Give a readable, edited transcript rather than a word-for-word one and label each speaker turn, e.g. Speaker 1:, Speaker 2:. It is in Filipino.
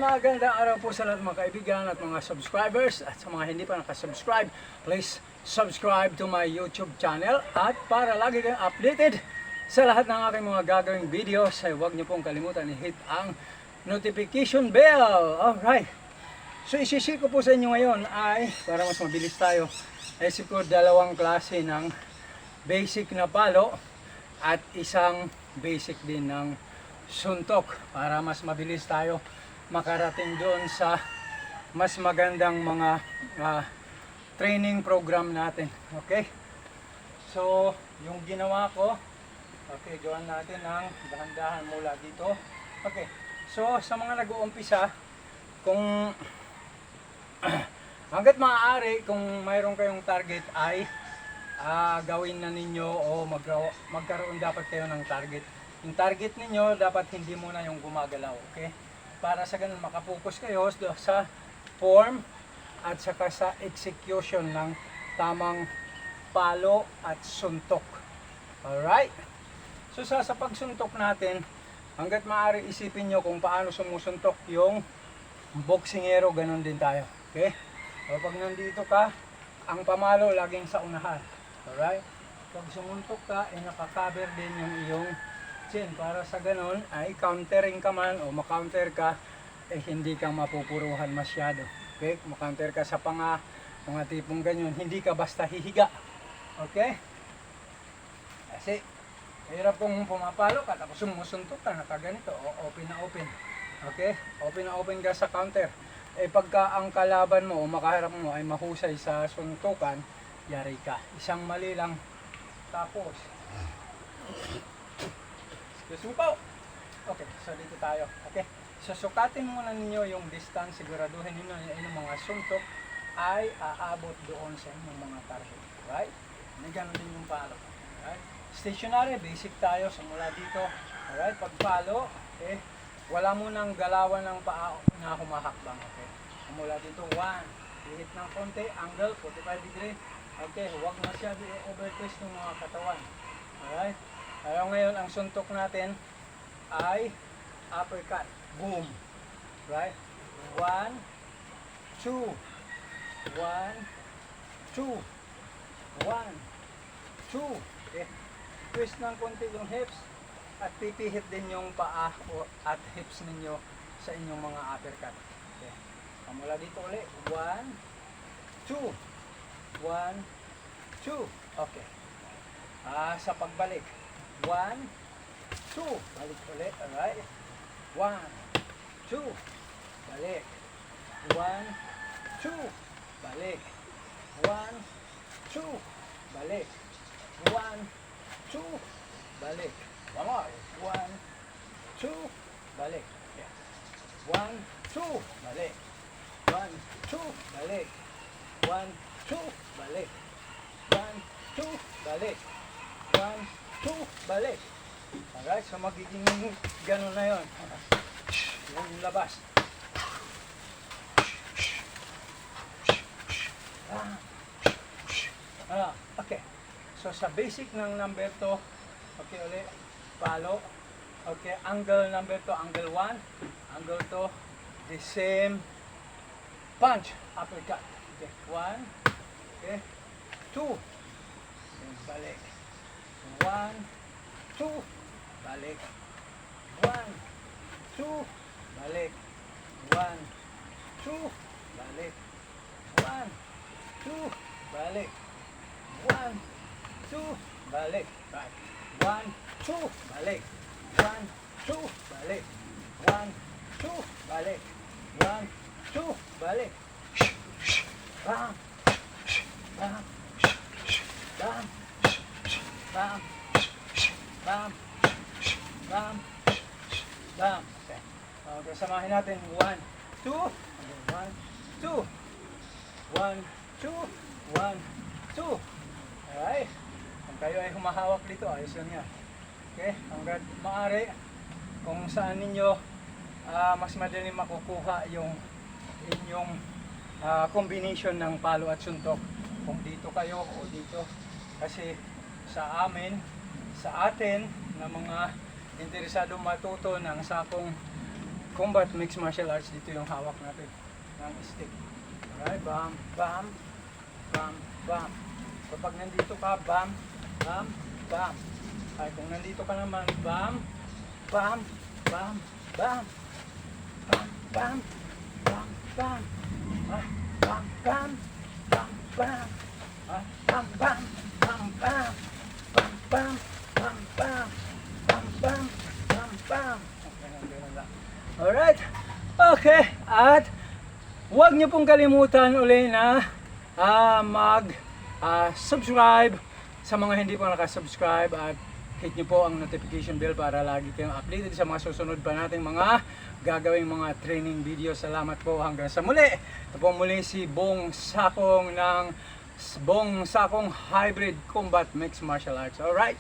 Speaker 1: magandang araw po sa lahat mga kaibigan at mga subscribers. At sa mga hindi pa nakasubscribe, please subscribe to my YouTube channel. At para lagi kayong updated sa lahat ng aking mga gagawing videos, ay huwag niyo pong kalimutan i-hit ang notification bell. Alright. So isi-share ko po sa inyo ngayon ay, para mas mabilis tayo, ay siguro dalawang klase ng basic na palo at isang basic din ng suntok para mas mabilis tayo makarating doon sa mas magandang mga training program natin. Okay? So, yung ginawa ko, okay, gawan natin ng dahan-dahan mula dito. Okay. So, sa mga nag-uumpisa, kung hanggat maaari, kung mayroon kayong target ay gawin na ninyo o magkaroon dapat kayo ng target. Yung target ninyo, dapat hindi muna yung gumagalaw. Okay? Para sa ganun makapokus kayo sa form at saka sa execution ng tamang palo at suntok. Alright? So sa pagsuntok natin, hanggat maaari isipin nyo kung paano sumusuntok yung boksingero, ganun din tayo. Okay? O pag nandito ka, ang pamalo laging sa unahan. Alright? Pag sumuntok ka, nakaka-cover din yung iyong chin para sa ganun ay countering ka man o makounter ka, hindi kang mapupuruhan masyado. Okay? Makounter ka sa panga, mga tipong ganyan, hindi ka basta hihiga. Okay? Kasi hirap kung pumapalo ka tapos sumusuntok ka, nakaganito o open na open. Okay? Open na open ka sa counter. Pagka ang kalaban mo o makaharap mo ay mahusay sa suntukan, yari ka. Isang mali lang tapos. Excuse me po. Okay, so dito tayo. Okay. So sukatin muna ninyo yung distance, siguraduhin niyo na yung mga suntok ay aabot doon sa inyong mga target. Right? Ganun din yung palo. Right? Stationary, basic tayo simula dito. Alright, pag palo, okay, wala mo nang galawan ng paa na humahakbang. Okay. Mula dito, 1. Hihit ng konti, angle 45 degree. Okay, huwag masyado i-overtwist ng mga katawan. Alright? Kaya ngayon, ang suntok natin ay uppercut. Boom. Right? 1, 2. 1, 2. 1, 2. Okay. Twist ng konti yung hips at pipihit din yung paa at hips ninyo sa inyong mga uppercut. Okay. Mula dito ulit. 1, 2. 1, 2. Okay. Sa pagbalik. 1, 2. Balik ulit. Alright. 1, 2. Balik. 1, 2. Balik. 1, 2. Balik. 1, 2. Balik. One more. 1, 2. Balik. 1, 2. Balik. 1, 2. Balik. 1, 2. Balik. 1, 2. Balik. 1, 2, balik. Alright, so magiging gano'n na yun. Yung labas. Okay. So sa basic ng number 2, okay ulit, palo. Okay, angle number 2, angle 1. Angle 2, the same punch, uppercut. Okay, 1. Okay, 2. And balik. 1, 2, balik. 1, 2, balik. 1, 2, balik. 1, 2, balik. 1, 2, balik. Right. 1, 2, balik. 1, 2, balik. 1, 2, balik. 1, 2, balik. Bam. Bam. Bam. Bam. Bam. Bam. Bam. Okay. Okay, samahin natin. 1, 2. 1, 2. 1, 2. 1, 2. Alright. Kung kayo ay humahawak dito, ayos lang yan. Okay. Hanggang maaari, kung saan ninyo mas madali makukuha yung inyong combination ng palo at suntok. Kung dito kayo o dito. Kasi sa amin, sa atin na mga interesado matuto ng sakong combat mixed martial arts. Dito yung hawak natin ng stick. Alright, bam, bam, bam, bam. Kapag nandito ka, bam, bam, bam. Ay, kung nandito ka naman, bam, bam, bam, bam, bam, bam, bam, bam, ay, bam, bam, bam, bam, ay, bam, bam, bam, bam, bam, bam, bam, bam, bam, bam, bam, bam. Okay, ganun lang. Alright, okay, at huwag niyo pong kalimutan uli na mag-subscribe sa mga hindi pa nakasubscribe at hit nyo po ang notification bell para lagi kayong updated sa mga susunod pa nating mga gagawing mga training video. Salamat po hanggang sa muli. Ito po muli si Bong Sakong ng Bong Sakong Hybrid Combat Mixed Martial Arts. Alright?